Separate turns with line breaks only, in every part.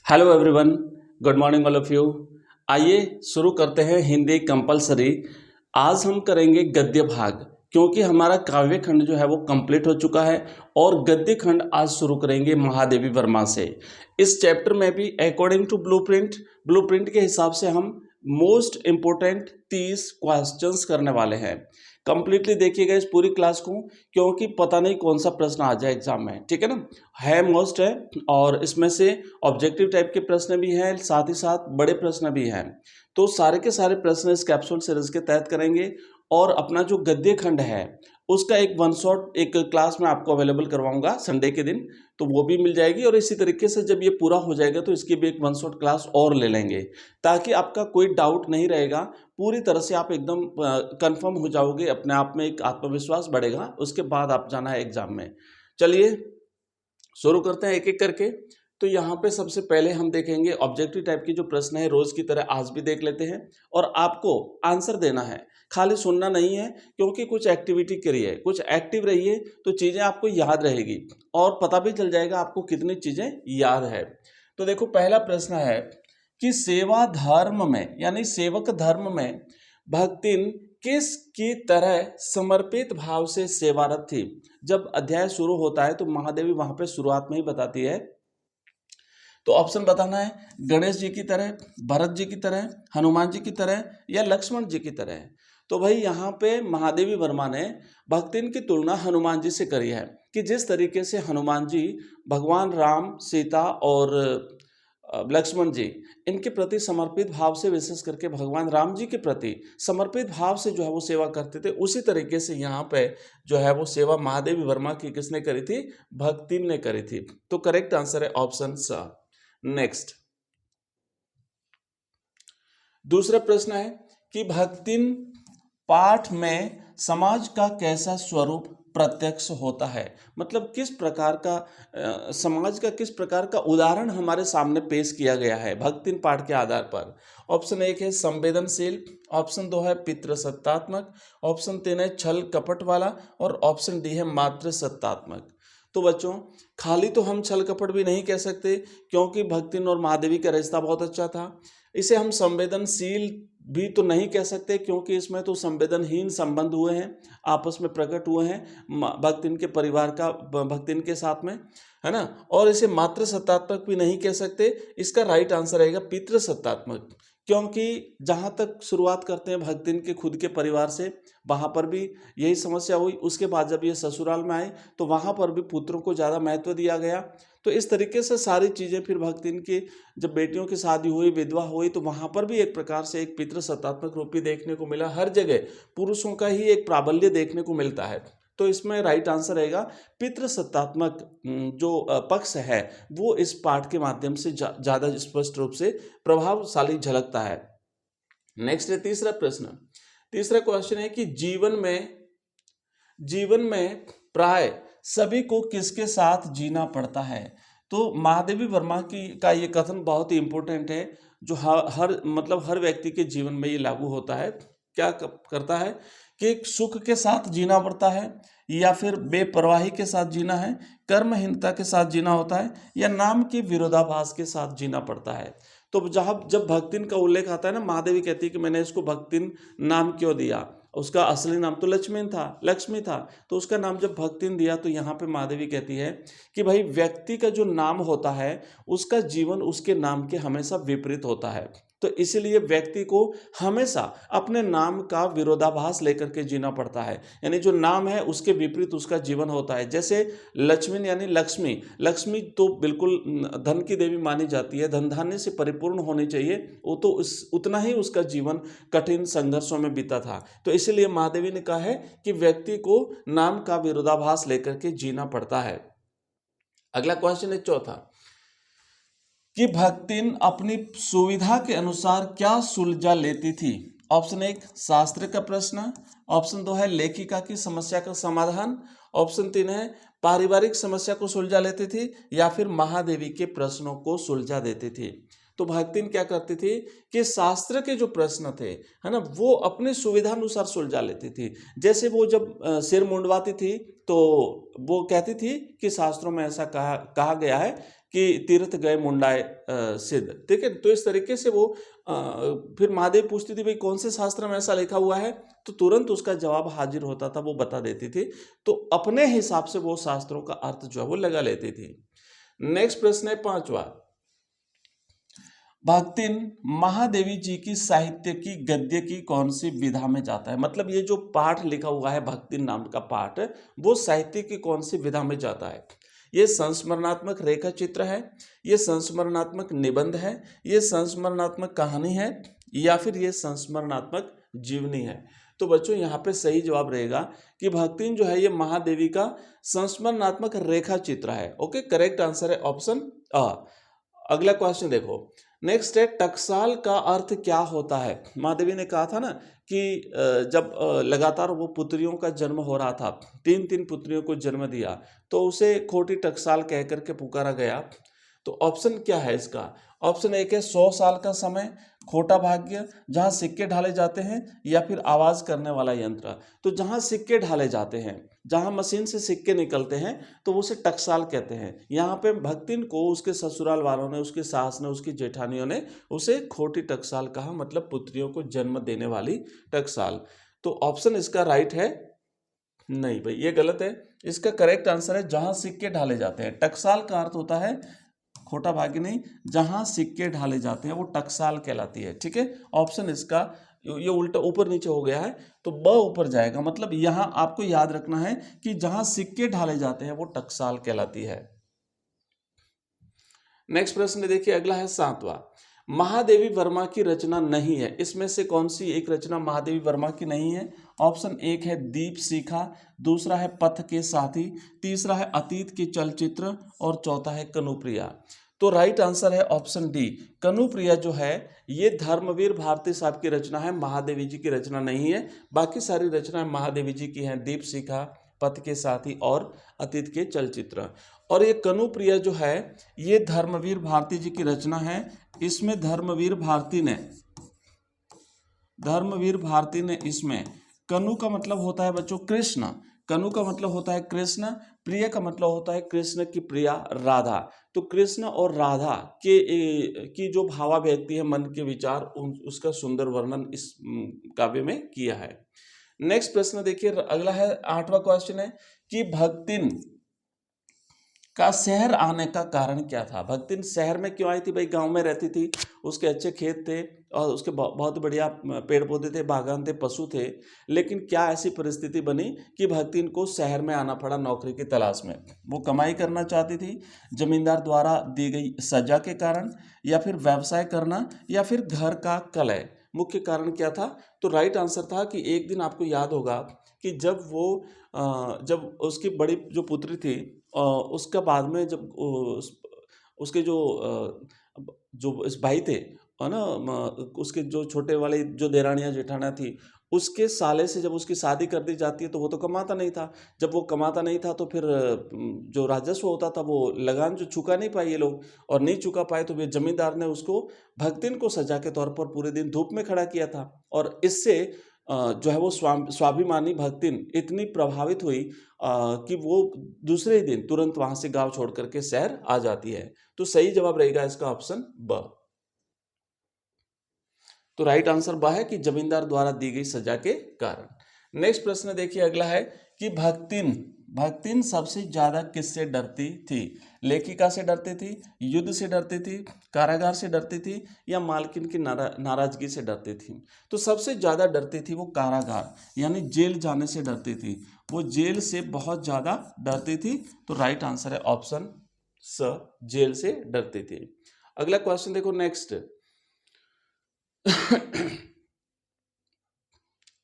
Hello everyone, good morning all of you. आइए शुरू करते हैं हिंदी कंपलसरी। आज हम करेंगे गद्य भाग, क्योंकि हमारा काव्य खंड जो है वो कंप्लीट हो चुका है और गद्य खंड आज शुरू करेंगे महादेवी वर्मा से। इस चैप्टर में भी अकॉर्डिंग टू ब्लूप्रिंट के हिसाब से हम मोस्ट इम्पोर्टेंट 30 क्वेश्चंस करने वाले हैं। कंप्लीटली देखिएगा इस पूरी क्लास को, क्योंकि पता नहीं कौन सा प्रश्न आ जाए एग्जाम में, ठीक है ना। है मोस्ट है, और इसमें से ऑब्जेक्टिव टाइप के प्रश्न भी हैं, साथ ही साथ बड़े प्रश्न भी हैं। तो सारे के सारे प्रश्न इस कैप्सूल सीरीज के तहत करेंगे। और अपना जो गद्य खंड है उसका एक वन शॉट एक क्लास में आपको अवेलेबल करवाऊंगा संडे के दिन, तो वो भी मिल जाएगी। और इसी तरीके से जब ये पूरा हो जाएगा तो इसकी भी एक वन शॉट क्लास और ले लेंगे, ताकि आपका कोई डाउट नहीं रहेगा। पूरी तरह से आप एकदम कंफर्म हो जाओगे, अपने आप में एक आत्मविश्वास बढ़ेगा। उसके बाद आप जाना है एग्जाम में। चलिए शुरू करते हैं एक एक करके। तो यहाँ पे सबसे पहले हम देखेंगे ऑब्जेक्टिव टाइप की जो प्रश्न है, रोज की तरह आज भी देख लेते हैं। और आपको आंसर देना है, खाली सुनना नहीं है, क्योंकि कुछ एक्टिविटी करिए, कुछ एक्टिव रहिए तो चीज़ें आपको याद रहेगी और पता भी चल जाएगा आपको कितनी चीज़ें याद है। तो देखो पहला प्रश्न है कि सेवा धर्म में यानी सेवक धर्म में भक्तिन किसकी तरह समर्पित भाव से सेवारत थी। जब अध्याय शुरू होता है तो महादेवी वहां पे शुरुआत में ही बताती है। तो ऑप्शन बताना है, गणेश जी की तरह, भरत जी की तरह, हनुमान जी की तरह या लक्ष्मण जी की तरह। तो भाई यहाँ पे महादेवी वर्मा ने भक्तिन की तुलना हनुमान जी से करी है, कि जिस तरीके से हनुमान जी भगवान राम, सीता और लक्ष्मण जी इनके प्रति समर्पित भाव से, विशेष करके भगवान राम जी के प्रति समर्पित भाव से जो है वो सेवा करते थे, उसी तरीके से यहाँ पे जो है वो सेवा महादेवी वर्मा की किसने करी थी? भक्तिन ने करी थी। तो करेक्ट आंसर है ऑप्शन स। नेक्स्ट दूसरा प्रश्न है कि भक्तिन पाठ में समाज का कैसा स्वरूप प्रत्यक्ष होता है। मतलब किस प्रकार का समाज का किस प्रकार का उदाहरण हमारे सामने पेश किया गया है भक्तिन पाठ के आधार पर। ऑप्शन एक है संवेदनशील, ऑप्शन दो है पितृसत्तात्मक, ऑप्शन तीन है छल कपट वाला और ऑप्शन डी है मातृ सत्तात्मक। तो बच्चों खाली तो हम छल कपट भी नहीं कह सकते, क्योंकि भक्तिन और महादेवी का रिश्ता बहुत अच्छा था। इसे हम संवेदनशील भी तो नहीं कह सकते, क्योंकि इसमें तो संवेदनहीन संबंध हुए हैं, आपस में प्रकट हुए हैं भक्तिन के परिवार का भक्तिन के साथ में, है ना। और इसे मातृ सत्तात्मक भी नहीं कह सकते। इसका राइट आंसर रहेगा पितृ सत्तात्मक, क्योंकि जहाँ तक शुरुआत करते हैं भक्तिन के खुद के परिवार से, वहाँ पर भी यही समस्या हुई। उसके बाद जब ये ससुराल में आए तो वहाँ पर भी पुत्रों को ज़्यादा महत्व दिया गया। तो इस तरीके से सारी चीज़ें फिर भक्तिन की जब बेटियों की शादी हुई, विधवा हुई, तो वहाँ पर भी एक प्रकार से एक पितृसत्तात्मक रूप भी देखने को मिला। हर जगह पुरुषों का ही एक प्राबल्य देखने को मिलता है। तो इसमें राइट आंसर रहेगा पितृसत्तात्मक जो पक्ष है वो इस पाठ के माध्यम से ज़्यादा स्पष्ट रूप से प्रभावशाली झलकता है। नेक्स्ट है तीसरा प्रश्न। तीसरा क्वेश्चन है कि जीवन में प्राय सभी को किसके साथ जीना पड़ता है। तो महादेवी वर्मा की का ये कथन बहुत ही इंपॉर्टेंट है, जो हर व्यक्ति के जीवन में ये लागू होता है। क्या करता है कि सुख के साथ जीना पड़ता है, या फिर बेपरवाही के साथ जीना है, कर्महीनता के साथ जीना होता है, या नाम के विरोधाभास के साथ जीना पड़ता है। तो जब भक्तिन का उल्लेख आता है ना, महादेवी कहती है कि मैंने इसको भक्तिन नाम क्यों दिया, उसका असली नाम तो लक्ष्मी था, तो उसका नाम जब भक्तिन दिया, तो यहाँ पे महादेवी कहती है कि भाई व्यक्ति का जो नाम होता है उसका जीवन उसके नाम के हमेशा विपरीत होता है। तो इसीलिए व्यक्ति को हमेशा अपने नाम का विरोधाभास लेकर के जीना पड़ता है, यानी जो नाम है उसके विपरीत उसका जीवन होता है। जैसे लक्ष्मी यानी लक्ष्मी तो बिल्कुल धन की देवी मानी जाती है, धन धान्य से परिपूर्ण होनी चाहिए, वो तो उतना ही उसका जीवन कठिन संघर्षों में बीता था। तो इसीलिए महादेवी ने कहा है कि व्यक्ति को नाम का विरोधाभास लेकर के जीना पड़ता है। अगला क्वेश्चन है चौथा, कि भक्तिन अपनी सुविधा के अनुसार क्या सुलझा लेती थी। ऑप्शन एक शास्त्र का प्रश्न, ऑप्शन दो है लेखिका की समस्या का समाधान, ऑप्शन तीन है पारिवारिक समस्या को सुलझा लेती थी, या फिर महादेवी के प्रश्नों को सुलझा देती थी। तो भक्तिन क्या करती थी कि शास्त्र के जो प्रश्न थे, है ना, वो अपने सुविधा अनुसार सुलझा लेती थी। जैसे वो जब सिर मुंडवाती थी तो वो कहती थी कि शास्त्रों में ऐसा कहा गया है कि तीर्थ गए मुंडाए सिद्ध, ठीक है। तो इस तरीके से वो फिर महादेवी पूछती थी भाई कौन से शास्त्र में ऐसा लिखा हुआ है, तो तुरंत उसका जवाब हाजिर होता था, वो बता देती थी। तो अपने हिसाब से वो शास्त्रों का अर्थ जो है वो लगा लेती थी। नेक्स्ट प्रश्न है 5वां, भक्तिन महादेवी जी की साहित्य की गद्य की कौन सी विधा में जाता है। मतलब ये जो पाठ लिखा हुआ है भक्तिन नाम का पाठ, वो साहित्य की कौन सी विधा में जाता है। ये संस्मरणात्मक रेखा चित्र है, ये संस्मरणात्मक निबंध है, ये संस्मरणात्मक कहानी है, या फिर ये संस्मरणात्मक जीवनी है। तो बच्चों यहाँ पे सही जवाब रहेगा कि भक्तिन जो है ये महादेवी का संस्मरणात्मक रेखा चित्र है। ओके, करेक्ट आंसर है ऑप्शन अ। अगला क्वेश्चन देखो, नेक्स्ट है टकसाल का अर्थ क्या होता है। महादेवी ने कहा था ना कि जब लगातार वो पुत्रियों का जन्म हो रहा था, 3 पुत्रियों को जन्म दिया, तो उसे खोटी टकसाल कह करके पुकारा गया। तो ऑप्शन क्या है इसका। ऑप्शन एक है 100 साल का समय, खोटा भाग्य, जहां सिक्के ढाले जाते हैं, या फिर आवाज करने वाला यंत्र। तो जहां सिक्के ढाले जाते हैं, जहां मशीन से सिक्के निकलते हैं, तो उसे टकसाल कहते हैं। यहाँ पे भक्तिन को उसके ससुराल वालों ने, उसकी सास ने, उसकी जेठानियों ने उसे खोटी टकसाल कहा, मतलब पुत्रियों को जन्म देने वाली टकसाल। तो ऑप्शन इसका राइट है नहीं भाई, ये गलत है। इसका करेक्ट आंसर है जहां सिक्के ढाले जाते हैं। टकसाल का अर्थ होता है खोटा भाग्य नहीं, जहां सिक्के ढाले जाते हैं वो टकसाल कहलाती है, ठीक है। ऑप्शन इसका ये उल्टा ऊपर नीचे हो गया है, तो ब ऊपर जाएगा। मतलब यहां आपको याद रखना है कि जहां सिक्के ढाले जाते हैं वो टकसाल कहलाती है। नेक्स्ट प्रश्न देखिए, अगला है 7वां, महादेवी वर्मा की रचना नहीं है, इसमें से कौन सी एक रचना महादेवी वर्मा की नहीं है। ऑप्शन एक है दीप शिखा, दूसरा है पथ के साथी, तीसरा है अतीत के चलचित्र, और चौथा है कनुप्रिया। तो राइट आंसर है ऑप्शन डी, कनुप्रिया जो है ये धर्मवीर भारती साहब की रचना है, महादेवी जी की रचना नहीं है। बाकी सारी रचनाएं महादेवी जी की हैं, दीप शिखा, पथ के साथी और अतीत के चलचित्र। और ये कनुप्रिया जो है ये धर्मवीर भारती जी की रचना है। इसमें धर्मवीर भारती ने इसमें, कनु का मतलब होता है बच्चों कृष्ण, कनु का मतलब होता है कृष्ण, प्रिय का मतलब होता है कृष्ण की प्रिया राधा। तो कृष्ण और राधा की जो भावाभिव्यक्ति है, मन के विचार, उसका सुंदर वर्णन इस काव्य में किया है। नेक्स्ट प्रश्न देखिए, अगला है 8वां क्वेश्चन है कि भक्तिन का शहर आने का कारण क्या था। भक्तिन शहर में क्यों आई थी भाई, गांव में रहती थी, उसके अच्छे खेत थे और उसके बहुत बढ़िया पेड़ पौधे थे, बागान थे, पशु थे। लेकिन क्या ऐसी परिस्थिति बनी कि भक्तिन को शहर में आना पड़ा नौकरी की तलाश में। वो कमाई करना चाहती थी, जमींदार द्वारा दी गई सजा के कारण, या फिर व्यवसाय करना, या फिर घर का कलह। मुख्य कारण क्या था। तो राइट आंसर था कि एक दिन आपको याद होगा कि जब उसकी बड़ी जो पुत्री थी, उसका बाद में जब उसके जो इस भाई थे, है ना, उसके जो छोटे वाले जो देरानियाँ जेठानियाँ थी, उसके साले से जब उसकी शादी कर दी जाती है, तो वो तो कमाता नहीं था। जब वो कमाता नहीं था तो फिर जो राजस्व होता था वो लगान जो चुका नहीं पाए ये लोग, और नहीं चुका पाए तो वे जमींदार ने उसको भक्तिन को सजा के तौर पर पूरे दिन धूप में खड़ा किया था। और इससे जो है वो स्वाभिमानी भक्तिन इतनी प्रभावित हुई कि वो दूसरे ही दिन तुरंत वहां से गांव छोड़ करके शहर आ जाती है। तो सही जवाब रहेगा इसका ऑप्शन ब। तो राइट आंसर ब है कि जमींदार द्वारा दी गई सजा के कारण। नेक्स्ट प्रश्न देखिए, अगला है कि भक्तिन सबसे ज्यादा किससे डरती थी। लेखिका से डरती थी, युद्ध से डरती थी, कारागार से डरती थी, या मालकिन की नाराजगी से डरती थी। तो सबसे ज्यादा डरती थी वो कारागार, यानी जेल जाने से डरती थी। वो जेल से बहुत ज्यादा डरती थी। तो राइट आंसर है ऑप्शन स, जेल से डरती थी। अगला क्वेश्चन देखो, नेक्स्ट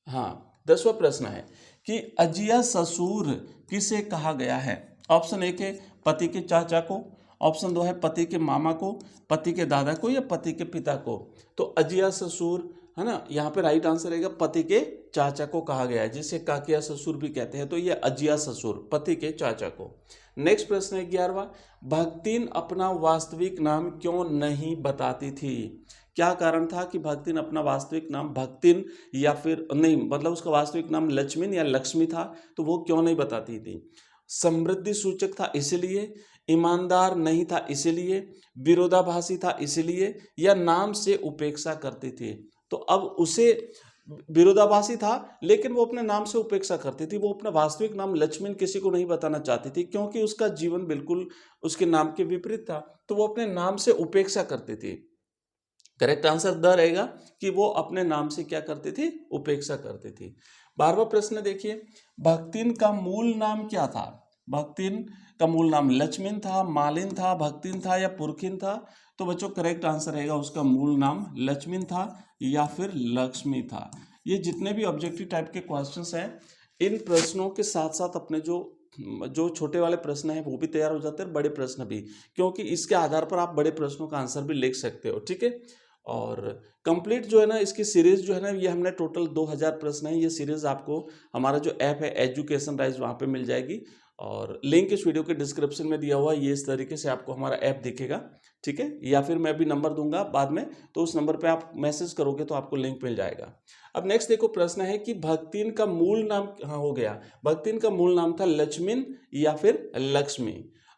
हाँ 10वां प्रश्न है कि अजिया ससुर किसे कहा गया है। ऑप्शन एक है पति के चाचा को, ऑप्शन 2 है पति के मामा को, पति के दादा को, या पति के पिता को। तो अजिया ससुर है ना, यहाँ पे राइट आंसर रहेगा पति के चाचा को कहा गया है, जिसे काकिया ससुर भी कहते हैं। तो ये अजिया ससुर, पति के चाचा को। नेक्स्ट प्रश्न है 11वां, भक्तिन अपना वास्तविक नाम क्यों नहीं बताती थी। क्या कारण था कि भक्तिन अपना वास्तविक नाम भक्तिन, या फिर नहीं, मतलब उसका वास्तविक नाम लक्ष्मीन या लक्ष्मी था, तो वो क्यों नहीं बताती थी। समृद्धि सूचक था इसलिए, ईमानदार नहीं था इसीलिए, विरोधाभासी था इसीलिए, या नाम से उपेक्षा करती थी। तो अब उसे विरोधाभासी था लेकिन वो अपने नाम से उपेक्षा करती थी, वो अपना वास्तविक नाम लक्ष्मण किसी को नहीं बताना चाहती थी क्योंकि उसका जीवन बिल्कुल उसके नाम के विपरीत था, तो वो अपने नाम से उपेक्षा करती थी। करेक्ट आंसर द रहेगा कि वो अपने नाम से क्या करती थी, उपेक्षा करती थी। 12वां प्रश्न देखिए, भक्तिन का मूल नाम क्या था? भक्तिन का मूल नाम लक्ष्मण था, मालिन था, भक्तिन था या पुरखिन था? तो बच्चों करेक्ट आंसर रहेगा उसका मूल नाम लक्ष्मण था या फिर लक्ष्मी था। ये जितने भी ऑब्जेक्टिव टाइप के क्वेश्चंस हैं, इन प्रश्नों के साथ साथ अपने जो छोटे वाले प्रश्न हैं वो भी तैयार हो जाते हैं, बड़े प्रश्न भी, क्योंकि इसके आधार पर आप बड़े प्रश्नों का आंसर भी लिख सकते हो। ठीक है, और कंप्लीट जो है ना इसकी सीरीज जो है ना, ये हमने टोटल 2000 प्रश्न है, ये सीरीज आपको हमारा जो ऐप है एजुकेशन राइज वहाँ पे मिल जाएगी, और लिंक इस वीडियो के डिस्क्रिप्शन में दिया हुआ है। ये इस तरीके से आपको हमारा ऐप दिखेगा। ठीक है, या फिर मैं भी नंबर दूंगा बाद में, तो उस नंबर पे आप मैसेज करोगे तो आपको लिंक मिल जाएगा। अब नेक्स्ट देखो प्रश्न है कि भक्तिन का मूल नाम, हाँ हो गया, भक्तिन का मूल नाम था लक्ष्मण या फिर लक्ष्मी।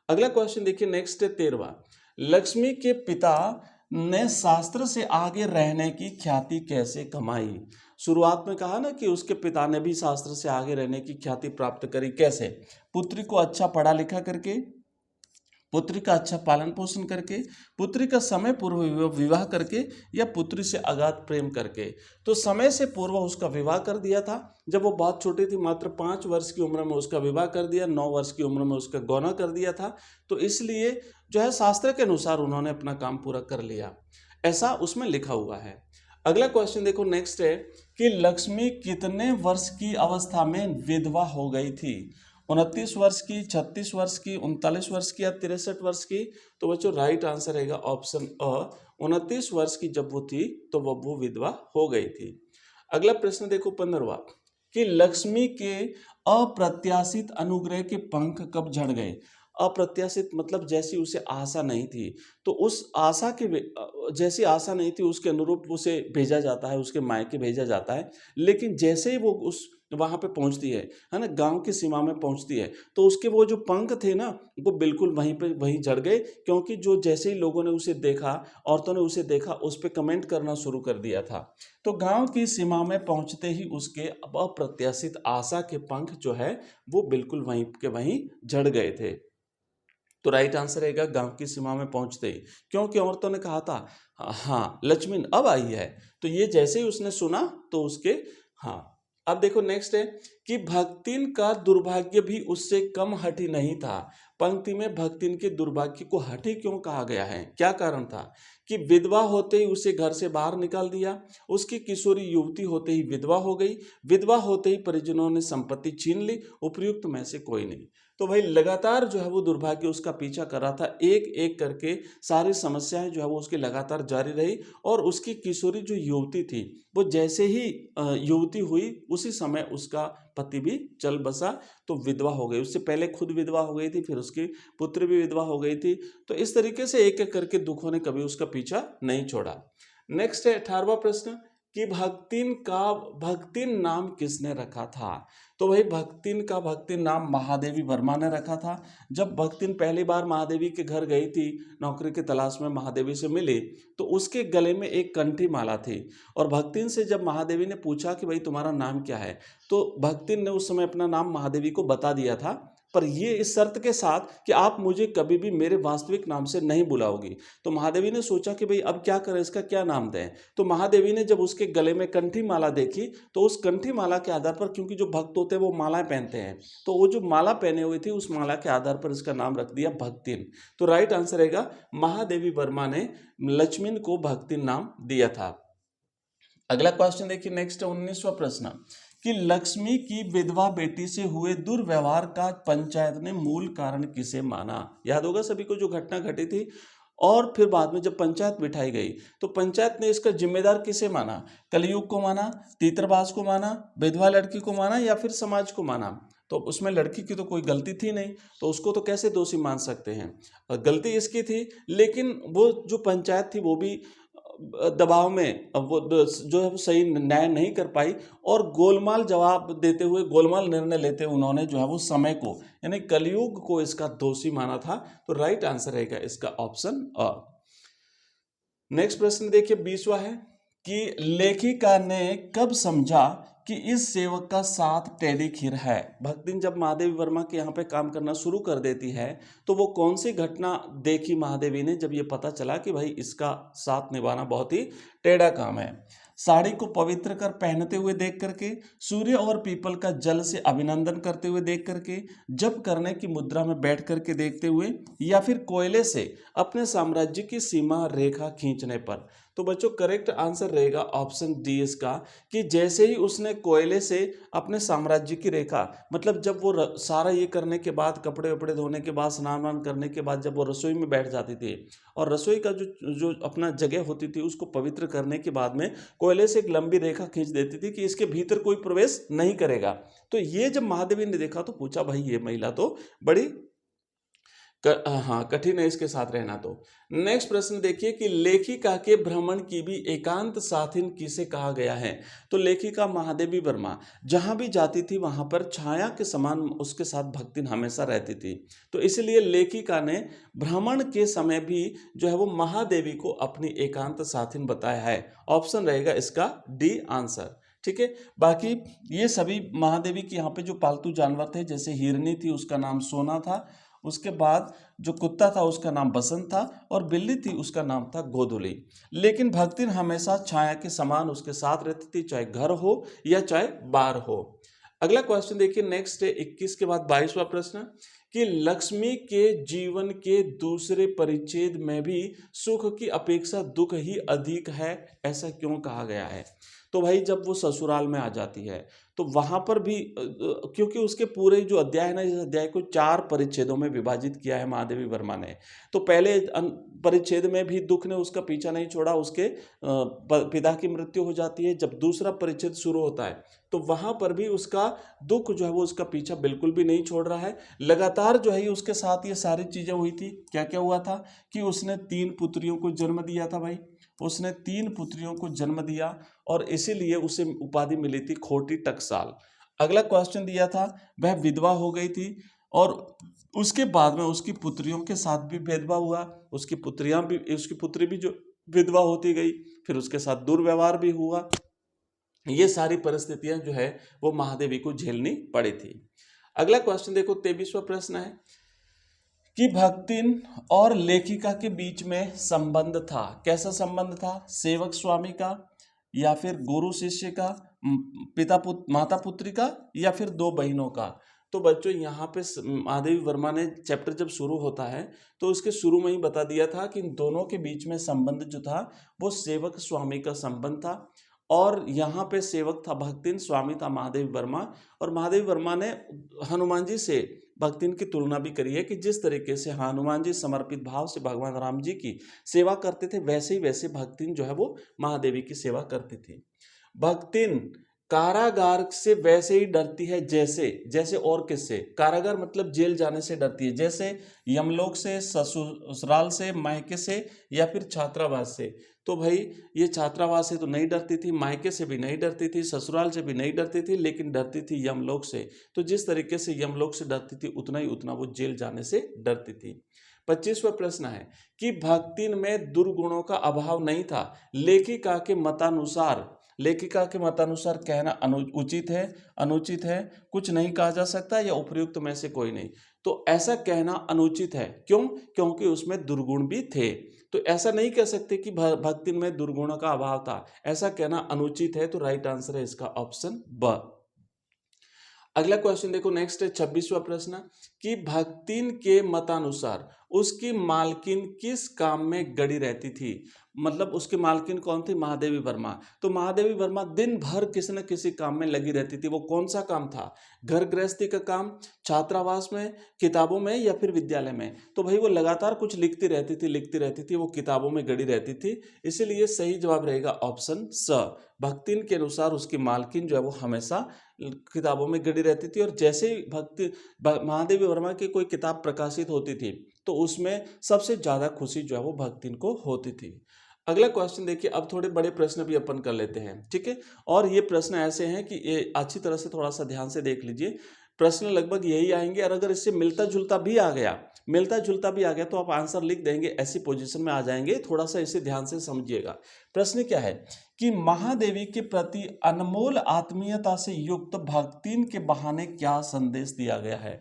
अगला क्वेश्चन देखिए नेक्स्ट है 13वां, लक्ष्मी के पिता ने शास्त्र से आगे रहने की ख्याति कैसे कमाई? शुरुआत में कहा ना कि उसके पिता ने भी शास्त्र से आगे रहने की ख्याति प्राप्त करी, कैसे? पुत्री को अच्छा पढ़ा लिखा करके, पुत्री का अच्छा पालन पोषण करके, पुत्री का समय पूर्व विवाह करके, या पुत्री से अगाध प्रेम करके। तो समय से पूर्व उसका विवाह कर दिया था, जब वो बहुत छोटी थी, मात्र 5 वर्ष की उम्र में उसका विवाह कर दिया, 9 वर्ष की उम्र में उसका गौना कर दिया था। तो इसलिए जो है शास्त्र के अनुसार उन्होंने अपना काम पूरा कर लिया, ऐसा उसमें लिखा हुआ है। अगला क्वेश्चन देखो नेक्स्ट है कि लक्ष्मी कितने वर्ष की अवस्था में विधवा हो गई थी? 29 वर्ष की, 36 वर्ष की, 39 वर्ष की या 63 वर्ष की? तो बच्चों राइट आंसर रहेगा ऑप्शन अ, 29 वर्ष की जब वो थी तो वो विधवा हो गई थी। अगला प्रश्न देखो 15वां कि लक्ष्मी के अप्रत्याशित अनुग्रह के पंख कब झड़ गए? अप्रत्याशित मतलब जैसी उसे आशा नहीं थी, तो उस आशा के जैसी आशा नहीं थी उसके अनुरूप उसे भेजा जाता है, उसके मायके भेजा जाता है, लेकिन जैसे ही वो उस वहाँ पे पहुँचती है ना, गांव की सीमा में पहुँचती है, तो उसके वो जो पंख थे ना, वो बिल्कुल वहीं पे वहीं झड़ गए, क्योंकि जो जैसे ही लोगों ने उसे देखा, औरतों ने उसे देखा, उस पर कमेंट करना शुरू कर दिया था। तो गांव की सीमा में पहुँचते ही उसके अप्रत्याशित आशा के पंख जो है वो बिल्कुल वहीं के वहीं झड़ गए थे। तो राइट आंसर रहेगा गांव की सीमा में पहुंचते ही, क्योंकि औरतों ने कहा था हाँ लक्ष्मण अब आई है, तो ये जैसे ही उसने सुना तो उसके, हाँ। अब देखो नेक्स्ट है कि भक्तिन का दुर्भाग्य भी उससे कम हठी नहीं था। पंक्ति में भक्तिन के दुर्भाग्य को हठी क्यों कहा गया है, क्या कारण था? कि विधवा होते ही उसे घर से बाहर निकाल दिया, उसकी किशोरी युवती होते ही विधवा हो गई, विधवा होते ही परिजनों ने संपत्ति छीन ली, उपयुक्त में से कोई नहीं। तो भाई लगातार जो है वो दुर्भाग्य उसका पीछा कर रहा था, एक एक करके सारी समस्याएं जो है वो उसकी लगातार जारी रही, और उसकी किशोरी जो युवती थी वो जैसे ही युवती हुई उसी समय उसका पति भी चल बसा, तो विधवा हो गई। उससे पहले खुद विधवा हो गई थी, फिर उसकी पुत्री भी विधवा हो गई थी। तो इस तरीके से एक एक करके दुखों ने कभी उसका पीछा नहीं छोड़ा। नेक्स्ट है 18वां प्रश्न कि भक्तिन नाम किसने रखा था? तो भाई भक्तिन नाम महादेवी वर्मा ने रखा था। जब भक्तिन पहली बार महादेवी के घर गई थी, नौकरी की तलाश में महादेवी से मिली, तो उसके गले में एक कंठी माला थी, और भक्तिन से जब महादेवी ने पूछा कि भाई तुम्हारा नाम क्या है, तो भक्तिन ने उस समय अपना नाम महादेवी को बता दिया था, पर ये इस शर्त के साथ कि आप मुझे कभी भी मेरे वास्तविक नाम से नहीं बुलाओगी। तो महादेवी ने सोचा कि भाई अब क्या करें, इसका क्या नाम दें। तो महादेवी ने जब उसके गले में कंठी माला देखी, तो उस कंठी माला के आधार पर, क्योंकि जो भक्त होते हैं वो मालाएं पहनते हैं, तो वो जो माला पहने हुई थी उस माला के आधार पर इसका नाम रख दिया भक्तिन। तो राइट आंसर रहेगा महादेवी वर्मा ने लक्ष्मण को भक्तिन नाम दिया था। अगला क्वेश्चन देखिए नेक्स्ट 19वां प्रश्न कि लक्ष्मी की विधवा बेटी से हुए दुर्व्यवहार का पंचायत ने मूल कारण किसे माना? याद होगा सभी को जो घटना घटी थी, और फिर बाद में जब पंचायत बिठाई गई तो पंचायत ने इसका जिम्मेदार किसे माना? कलयुग को माना, तीतरबाज को माना, विधवा लड़की को माना, या फिर समाज को माना? तो उसमें लड़की की तो कोई गलती थी नहीं, तो उसको तो कैसे दोषी मान सकते हैं? गलती इसकी थी, लेकिन वो जो पंचायत थी वो भी दबाव में वो जो है वो सही न्याय नहीं कर पाई और गोलमाल जवाब देते हुए, गोलमाल निर्णय लेते हुए उन्होंने जो है वो समय को यानी कलयुग को इसका दोषी माना था। तो राइट आंसर रहेगा इसका ऑप्शन अ। नेक्स्ट प्रश्न देखिए 20वां है कि लेखिका ने कब समझा कि इस सेवक का साथ टेढ़ी खीर है। भक्तिन जब महादेवी वर्मा के यहाँ पे काम करना शुरू कर देती है तो वो कौन सी घटना देखी महादेवी ने जब ये पता चला कि भाई इसका साथ निभाना बहुत ही टेढ़ा काम है। साड़ी को पवित्र कर पहनते हुए देख करके, सूर्य और पीपल का जल से अभिनंदन करते हुए देख करके, जप करने की मुद्रा में बैठ करके देखते हुए, या फिर कोयले से अपने साम्राज्य की सीमा रेखा खींचने पर। तो बच्चों करेक्ट आंसर रहेगा ऑप्शन डी इसका, कि जैसे ही उसने कोयले से अपने साम्राज्य की रेखा, मतलब जब वो सारा ये करने के बाद, कपड़े वपड़े धोने के बाद, स्नान वान करने के बाद जब वो रसोई में बैठ जाती थी और रसोई का जो जो अपना जगह होती थी उसको पवित्र करने के बाद में कोयले से एक लंबी रेखा खींच देती थी कि इसके भीतर कोई प्रवेश नहीं करेगा। तो ये जब महादेवी ने देखा तो पूछा भाई ये महिला तो बड़ी हाँ कठिन है इसके साथ रहना। तो नेक्स्ट प्रश्न देखिए कि लेखिका के भ्रमण की भी एकांत साथिन किसे कहा गया है। तो लेखिका महादेवी वर्मा जहां भी जाती थी वहां पर छाया के समान उसके साथ भक्तिन हमेशा रहती थी। तो इसलिए लेखिका ने भ्रमण के समय भी जो है वो महादेवी को अपनी एकांत साथिन बताया है। ऑप्शन रहेगा इसका डी आंसर। ठीक है, बाकी ये सभी महादेवी के यहाँ पे जो पालतू जानवर थे, जैसे हिरनी थी उसका नाम सोना था, उसके बाद जो कुत्ता था उसका नाम बसंत था, और बिल्ली थी उसका नाम था गोधुली। लेकिन भक्तिन हमेशा छाया के समान उसके साथ रहती थी, चाहे घर हो या चाहे बाहर हो। अगला क्वेश्चन देखिए नेक्स्ट है 21 के बाद 22वां प्रश्न, कि लक्ष्मी के जीवन के दूसरे परिच्छेद में भी सुख की अपेक्षा दुख ही अधिक है, ऐसा क्यों कहा गया है। तो भाई जब वो ससुराल में आ जाती है तो वहां पर भी क्योंकि उसके पूरे जो अध्याय है ना, इस अध्याय को 4 परिच्छेदों में विभाजित किया है महादेवी वर्मा ने। तो पहले परिच्छेद में भी दुख ने उसका पीछा नहीं छोड़ा, उसके पिता की मृत्यु हो जाती है। जब दूसरा परिच्छेद शुरू होता है तो वहां पर भी उसका दुख जो है वो उसका पीछा बिल्कुल भी नहीं छोड़ रहा है। लगातार जो है उसके साथ ये सारी चीजें हुई थी। क्या क्या हुआ था कि उसने 3 पुत्रियों को जन्म दिया था भाई, उसने 3 पुत्रियों को जन्म दिया और इसीलिए उसे उपाधि मिली थी खोटी टकसाल। अगला क्वेश्चन दिया था वह विधवा हो गई थी और उसके बाद में उसकी पुत्रियों के साथ भी भेदभाव हुआ, उसकी पुत्री भी जो विधवा होती गई, फिर उसके साथ दुर्व्यवहार भी हुआ। ये सारी परिस्थितियां जो है वो महादेवी को झेलनी पड़ी थी। अगला क्वेश्चन देखो 23वां प्रश्न है कि भक्तिन और लेखिका के बीच में संबंध था। कैसा संबंध था, सेवक स्वामी का या फिर गुरु शिष्य का, माता पुत्री का, या फिर 2 बहनों का। तो बच्चों यहाँ पे महादेवी वर्मा ने चैप्टर जब शुरू होता है तो उसके शुरू में ही बता दिया था कि इन दोनों के बीच में संबंध जो था वो सेवक स्वामी का संबंध था। और यहाँ पे सेवक था भक्तिन, स्वामी था महादेवी वर्मा। और महादेवी वर्मा ने हनुमान जी से भक्तिन की तुलना भी करी है कि जिस तरीके से हनुमान जी समर्पित भाव से भगवान राम जी की सेवा करते थे, वैसे भक्तिन जो है वो महादेवी की सेवा करती थी। भक्तिन कारागार से वैसे ही डरती है जैसे जैसे और किससे, कारागार मतलब जेल जाने से डरती है, जैसे यमलोक से, ससुराल से, मायके से, या फिर छात्रावास से। तो भाई ये छात्रावास से तो नहीं डरती थी, मायके से भी नहीं डरती थी, ससुराल से भी नहीं डरती थी, लेकिन डरती थी यमलोक से। तो जिस तरीके से यमलोक से डरती थी उतना वो जेल जाने से डरती थी। 25वां प्रश्न है कि भक्तिन में दुर्गुणों का अभाव नहीं था। लेखिका के मतानुसार कहना उचित है, अनुचित है, कुछ नहीं कहा जा सकता, या उपयुक्त में से कोई नहीं। तो ऐसा कहना अनुचित है, क्यों, क्योंकि उसमें दुर्गुण भी थे। तो ऐसा नहीं कह सकते कि भक्तिन में दुर्गुणों का अभाव था, ऐसा कहना अनुचित है। तो राइट आंसर है इसका ऑप्शन ब। अगला क्वेश्चन देखो नेक्स्ट है 26वां प्रश्न कि भक्तिन के मतानुसार उसकी मालकिन किस काम में गड़ी रहती थी। मतलब उसकी मालकिन कौन थी, महादेवी वर्मा। तो महादेवी वर्मा दिन भर किसी न किसी काम में लगी रहती थी। वो कौन सा काम था, घर गृहस्थी का काम, छात्रावास में, किताबों में, या फिर विद्यालय में। तो भाई वो लगातार कुछ लिखती रहती थी, वो किताबों में गड़ी रहती थी। इसीलिए सही जवाब रहेगा ऑप्शन स। भक्तिन के अनुसार उसकी मालकिन जो है वो हमेशा किताबों में गड़ी रहती थी, और जैसे ही महादेवी वर्मा की कोई किताब प्रकाशित होती थी तो उसमें सबसे ज्यादा खुशी जो है वो भक्तिन को होती थी। अगला क्वेश्चन देखिए, अब थोड़े बड़े प्रश्न भी अपन कर लेते हैं, ठीक है। और ये प्रश्न ऐसे हैं कि ये अच्छी तरह से थोड़ा सा ध्यान से देख लीजिए। प्रश्न लगभग यही आएंगे, और अगर इससे मिलता जुलता भी आ गया तो आप आंसर लिख देंगे, ऐसी पोजीशन में आ जाएंगे। थोड़ा सा इसे ध्यान से समझिएगा। प्रश्न क्या है कि महादेवी के प्रति अनमोल आत्मीयता से युक्त भक्तिन के बहाने क्या संदेश दिया गया है।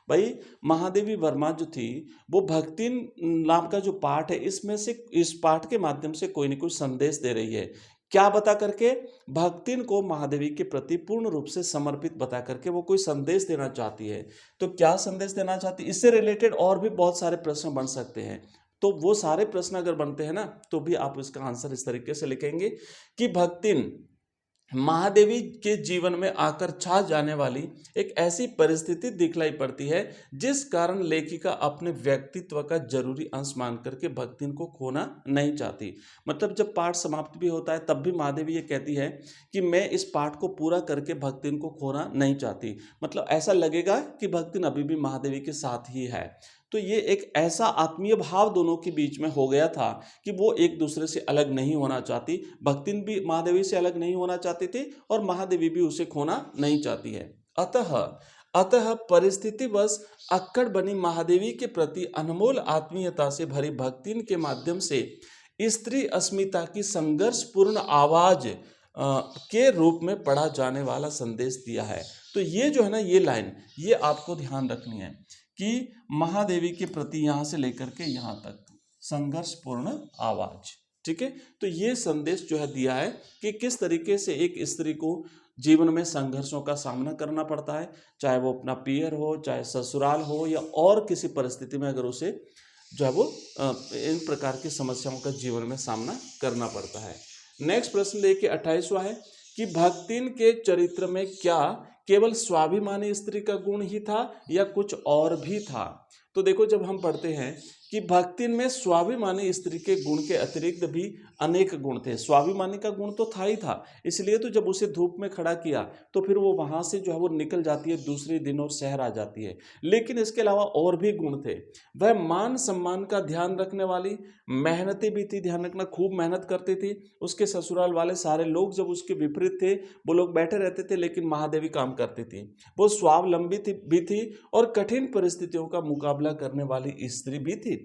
भाई, महादेवी वर्मा जो थी वो भक्तिन नाम का जो पाठ है, इसमें से इस पाठ के माध्यम से कोई न कोई संदेश दे रही है। क्या बता करके? भक्तिन को महादेवी के प्रति पूर्ण रूप से समर्पित बता करके वो कोई संदेश देना चाहती है। तो क्या संदेश देना चाहती है, इससे रिलेटेड और भी बहुत सारे प्रश्न बन सकते हैं। तो वो सारे प्रश्न अगर बनते हैं ना, तो भी आप इसका आंसर इस तरीके से लिखेंगे कि भक्तिन महादेवी के जीवन में आकर छा जाने वाली एक ऐसी परिस्थिति दिखलाई पड़ती है जिस कारण लेखिका अपने व्यक्तित्व का जरूरी अंश मान करके भक्तिन को खोना नहीं चाहती। मतलब जब पाठ समाप्त भी होता है तब भी महादेवी ये कहती है कि मैं इस पाठ को पूरा करके भक्तिन को खोना नहीं चाहती। मतलब ऐसा लगेगा कि भक्तिन अभी भी महादेवी के साथ ही है। तो ये एक ऐसा आत्मीय भाव दोनों के बीच में हो गया था कि वो एक दूसरे से अलग नहीं होना चाहती। भक्तिन भी महादेवी से अलग नहीं होना चाहती थी और महादेवी भी उसे खोना नहीं चाहती है। अतः परिस्थितिवश अक्कड़ बनी महादेवी के प्रति अनमोल आत्मीयता से भरी भक्तिन के माध्यम से स्त्री अस्मिता की संघर्षपूर्ण आवाज के रूप में पढ़ा जाने वाला संदेश दिया है। तो ये जो है ना, ये लाइन ये आपको ध्यान रखनी है कि महादेवी के प्रति यहाँ से लेकर के यहाँ तक संघर्षपूर्ण आवाज, ठीक है। तो ये संदेश जो है दिया है कि किस तरीके से एक स्त्री को जीवन में संघर्षों का सामना करना पड़ता है, चाहे वो अपना पीयर हो, चाहे ससुराल हो, या और किसी परिस्थिति में अगर उसे जो है वो इन प्रकार की समस्याओं का जीवन में सामना करना पड़ता है। नेक्स्ट प्रश्न देखिए 28वां है कि भक्तिन के चरित्र में क्या केवल स्वाभिमानी स्त्री का गुण ही था या कुछ और भी था। तो देखो, जब हम पढ़ते हैं कि भक्तिन में स्वाभिमानी स्त्री के गुण के अतिरिक्त भी अनेक गुण थे। स्वाभिमानी का गुण तो था ही था, इसलिए तो जब उसे धूप में खड़ा किया तो फिर वो वहां से जो है वो निकल जाती है दूसरे दिन और शहर आ जाती है। लेकिन इसके अलावा और भी गुण थे। वह मान सम्मान का ध्यान रखने वाली, मेहनती भी थी, ध्यान रखना, खूब मेहनत करती थी। उसके ससुराल वाले सारे लोग जब उसके विपरीत थे, वो लोग बैठे रहते थे, लेकिन महादेवी काम करती थी। वो स्वावलंबी भी थी और कठिन परिस्थितियों का मुकाबला करने वाली स्त्री भी थी।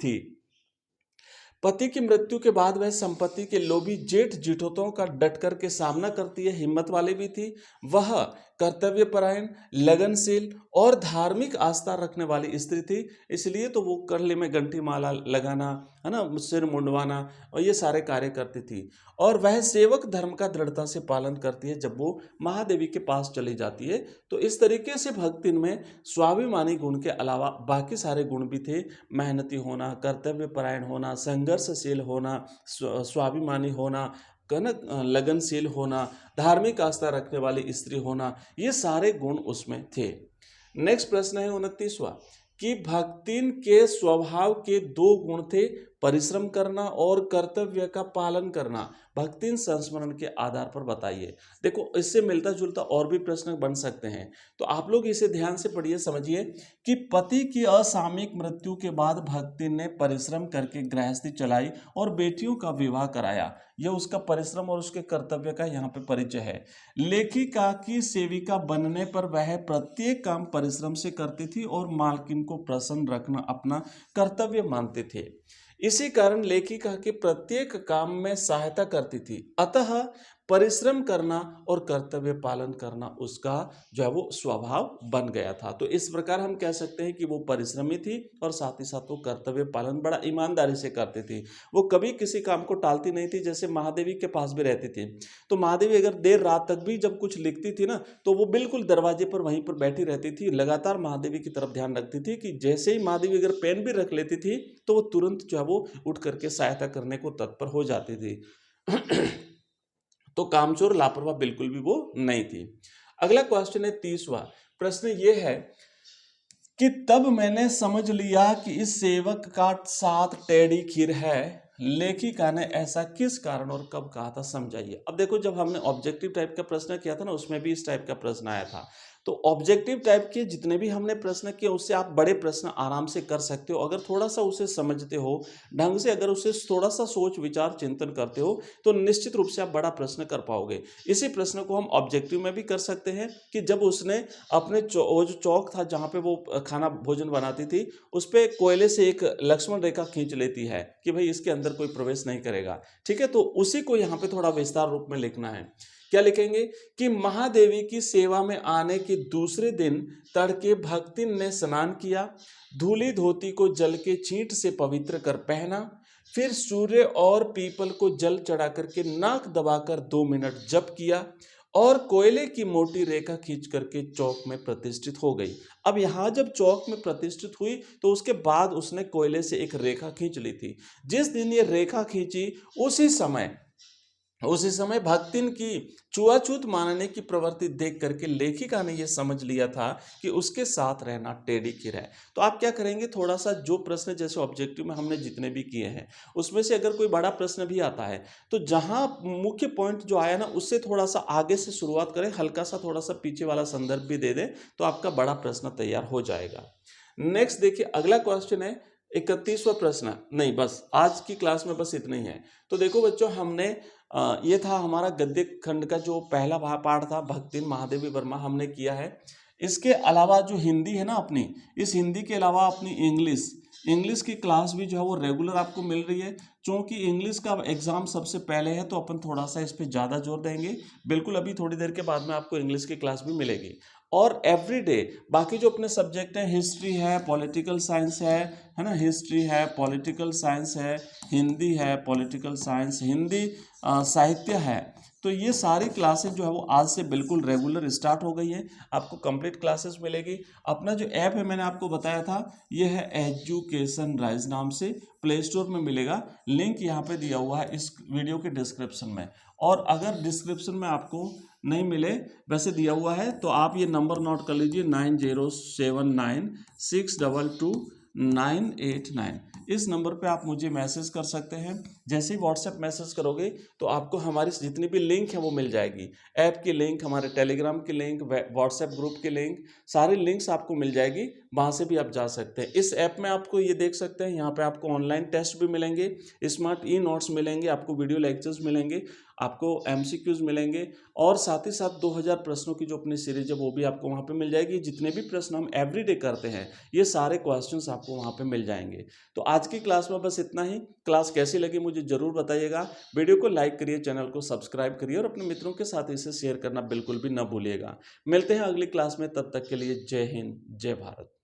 पति की मृत्यु के बाद वह संपत्ति के लोभी जेठ जिठोतों का डट कर के सामना करती है, हिम्मत वाली भी थी। वह कर्तव्यपरायण, लगनशील और धार्मिक आस्था रखने वाली स्त्री थी। इसलिए तो वो करले में गंठी माला लगाना, है ना, सिर मुंडवाना और ये सारे कार्य करती थी। और वह सेवक धर्म का दृढ़ता से पालन करती है जब वो महादेवी के पास चली जाती है। तो इस तरीके से भक्तिन में स्वाभिमानी गुण के अलावा बाकी सारे गुण भी थे। मेहनती होना, कर्तव्यपरायण होना, संघर्षशील होना, स्वाभिमानी होना, लगनशील होना, धार्मिक आस्था रखने वाली स्त्री होना, ये सारे गुण उसमें थे। नेक्स्ट प्रश्न है 29वां कि भक्तिन के स्वभाव के दो गुण थे, परिश्रम करना और कर्तव्य का पालन करना। भक्तिन संस्मरण के आधार पर बताइए। देखो, इससे मिलता जुलता और भी प्रश्न बन सकते हैं, तो आप लोग इसे ध्यान से पढ़िए, समझिए कि पति की असामयिक मृत्यु के बाद भक्तिन ने परिश्रम करके गृहस्थी चलाई और बेटियों का विवाह कराया। यह उसका परिश्रम और उसके कर्तव्य का यहाँ पे परिचय है। लेखिका की सेविका बनने पर वह प्रत्येक काम परिश्रम से करती थी और मालकिन को प्रसन्न रखना अपना कर्तव्य मानते थे। इसी कारण लेखिका के प्रत्येक काम में सहायता करती थी। अतः परिश्रम करना और कर्तव्य पालन करना उसका जो है वो स्वभाव बन गया था। तो इस प्रकार हम कह सकते हैं कि वो परिश्रमी थी और साथ ही साथ वो कर्तव्य पालन बड़ा ईमानदारी से करती थी। वो कभी किसी काम को टालती नहीं थी। जैसे महादेवी के पास भी रहती थी, तो महादेवी अगर देर रात तक भी जब कुछ लिखती थी ना, तो वो बिल्कुल दरवाजे पर वहीं पर बैठी रहती थी, लगातार महादेवी की तरफ ध्यान रखती थी कि जैसे ही महादेवी अगर पेन भी रख लेती थी तो वो तुरंत जो है वो उठ करके सहायता करने को तत्पर हो जाती थी। तो कामचोर, लापरवाह बिल्कुल भी वो नहीं थी। अगला क्वेश्चन है 30वां। प्रश्न ये है कि तब मैंने समझ लिया कि इस सेवक का साथ टेढ़ी खीर है। लेखिका ने ऐसा किस कारण और कब कहा था, समझाइए। अब देखो, जब हमने ऑब्जेक्टिव टाइप का प्रश्न किया था ना, उसमें भी इस टाइप का प्रश्न आया था। तो ऑब्जेक्टिव टाइप के जितने भी हमने प्रश्न किए उससे आप बड़े प्रश्न आराम से कर सकते हो। अगर थोड़ा सा उसे समझते हो ढंग से, अगर उसे थोड़ा सा सोच विचार चिंतन करते हो तो निश्चित रूप से आप बड़ा प्रश्न कर पाओगे। इसी प्रश्न को हम ऑब्जेक्टिव में भी कर सकते हैं कि जब उसने अपने वो जो चौक था जहाँ पे वो खाना भोजन बनाती थी उस पे कोयले से एक लक्ष्मण रेखा खींच लेती है कि भाई इसके अंदर कोई प्रवेश नहीं करेगा। ठीक है, तो उसी को यहाँ पे थोड़ा विस्तार रूप में लिखना है। क्या लिखेंगे कि महादेवी की सेवा में आने के दूसरे दिन तड़के भक्तिन ने स्नान किया, धूली धोती को जल के छींट से पवित्र कर पहना, फिर सूर्य और पीपल को जल चढ़ा करके नाक दबाकर 2 मिनट जप किया और कोयले की मोटी रेखा खींच करके चौक में प्रतिष्ठित हो गई। अब यहाँ जब चौक में प्रतिष्ठित हुई तो उसके बाद उसने कोयले से एक रेखा खींच ली थी। जिस दिन ये रेखा खींची उसी समय भक्तिन की छुआछूत मानने की प्रवृत्ति देख करके लेखिका ने यह समझ लिया था कि उसके साथ रहना टेढ़ी खीर है। तो आप क्या करेंगे, थोड़ा सा जो प्रश्न जैसे ऑब्जेक्टिव में हमने जितने भी किए हैं उसमें से अगर कोई बड़ा प्रश्न भी आता है तो जहां मुख्य पॉइंट जो आया ना उससे थोड़ा सा आगे से शुरुआत करें, हल्का सा थोड़ा सा पीछे वाला संदर्भ भी दे दें तो आपका बड़ा प्रश्न तैयार हो जाएगा। नेक्स्ट देखिए, अगला क्वेश्चन है 31वां प्रश्न। नहीं, बस आज की क्लास में बस इतना ही है। तो देखो बच्चों, हमने ये था हमारा गद्य खंड का जो पहला पार्ट था, भक्तिन महादेवी वर्मा हमने किया है। इसके अलावा जो हिंदी है ना अपनी, इस हिंदी के अलावा अपनी इंग्लिश की क्लास भी जो है वो रेगुलर आपको मिल रही है। चूँकि इंग्लिश का एग्ज़ाम सबसे पहले है तो अपन थोड़ा सा इस पर ज़्यादा जोर देंगे। बिल्कुल अभी थोड़ी देर के बाद में आपको इंग्लिश की क्लास भी मिलेगी। और एवरीडे बाकी जो अपने सब्जेक्ट हैं, हिस्ट्री है, पॉलिटिकल साइंस है ना, हिस्ट्री है, पॉलिटिकल साइंस है, हिंदी है, पॉलिटिकल साइंस, हिंदी साहित्य है, तो ये सारी क्लासेस जो है वो आज से बिल्कुल रेगुलर स्टार्ट हो गई है। आपको कंप्लीट क्लासेस मिलेगी। अपना जो ऐप है मैंने आपको बताया था, ये है एजुकेशन राइज नाम से, प्ले स्टोर में मिलेगा। लिंक यहाँ पे दिया हुआ है इस वीडियो के डिस्क्रिप्शन में। और अगर डिस्क्रिप्शन में आपको नहीं मिले, वैसे दिया हुआ है, तो आप ये नंबर नोट कर लीजिए 9079622989। इस नंबर पे आप मुझे मैसेज कर सकते हैं। जैसे ही व्हाट्सएप मैसेज करोगे तो आपको हमारी जितनी भी लिंक है वो मिल जाएगी। ऐप की लिंक, हमारे टेलीग्राम की लिंक, व्हाट्सएप ग्रुप की लिंक, सारी लिंक्स आपको मिल जाएगी। वहाँ से भी आप जा सकते हैं। इस ऐप में आपको ये देख सकते हैं, यहाँ पे आपको ऑनलाइन टेस्ट भी मिलेंगे, स्मार्ट ई नोट्स मिलेंगे, आपको वीडियो लेक्चर्स मिलेंगे, आपको एमसीक्यूज मिलेंगे और साथ ही साथ 2000 प्रश्नों की जो अपनी सीरीज है वो भी आपको वहाँ पे मिल जाएगी। जितने भी प्रश्न हम एवरीडे करते हैं ये सारे क्वेश्चंस आपको वहाँ पे मिल जाएंगे। तो आज की क्लास में बस इतना ही। क्लास कैसी लगी मुझे ज़रूर बताइएगा। वीडियो को लाइक करिए, चैनल को सब्सक्राइब करिए और अपने मित्रों के साथ इसे शेयर करना बिल्कुल भी ना भूलिएगा। मिलते हैं अगली क्लास में, तब तक के लिए जय हिंद, जय भारत।